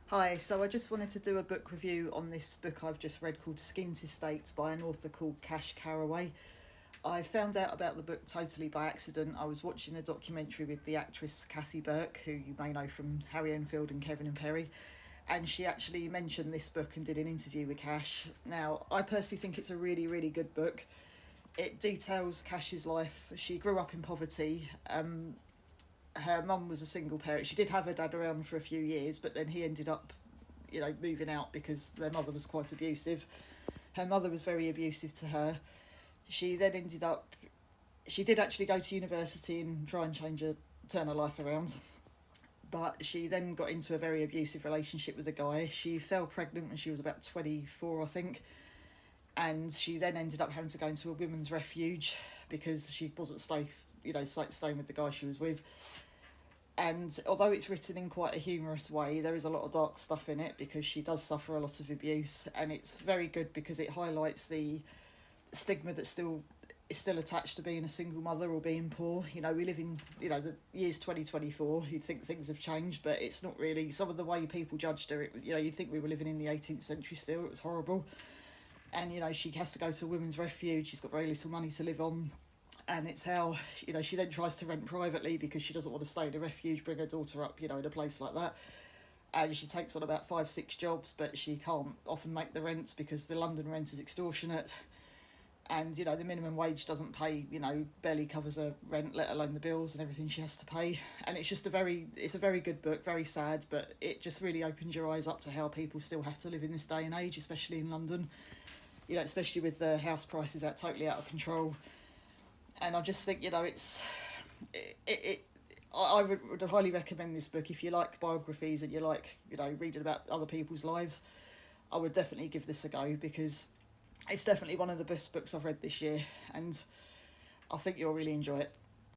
Hi, so I just wanted to do a book review on this book I've just read called Skint Estate by an author called Cash Caraway. I found out about the book totally by accident. I was watching a documentary with the actress Kathy Burke, who you may know from Harry Enfield and Kevin and Perry, and she actually mentioned this book and did an interview with Cash. Now, I personally think it's a really, really good book. It details Cash's life. She grew up in poverty. Her mum was a single parent. She did have her dad around for a few years, but then he ended up, moving out because their mother was quite abusive. Her mother was very abusive to her. She then ended up, she did actually go to university and try and turn her life around. But she then got into a very abusive relationship with a guy. She fell pregnant when she was about 24, I think. And she then ended up having to go into a women's refuge because she wasn't safe, staying with the guy she was with. And although it's written in quite a humorous way, there is a lot of dark stuff in it because she does suffer a lot of abuse, and it's very good because it highlights the stigma that still is still attached to being a single mother or being poor. We live in, the year's 2024. You'd think things have changed, but it's not really. Some of the way people judged her, you'd think we were living in the 18th century still. It was horrible. And, she has to go to a women's refuge. She's got very little money to live on. And it's how, she then tries to rent privately because she doesn't want to stay in a refuge, bring her daughter up, in a place like that. And she takes on about 5, 6 jobs, but she can't often make the rents because the London rent is extortionate. And, the minimum wage doesn't pay, barely covers her rent, let alone the bills and everything she has to pay. And it's just it's a very good book, very sad, but it just really opens your eyes up to how people still have to live in this day and age, especially in London. Especially with the house prices totally out of control. And I just think, I would highly recommend this book if you like biographies and you like, reading about other people's lives. I would definitely give this a go because it's definitely one of the best books I've read this year, and I think you'll really enjoy it.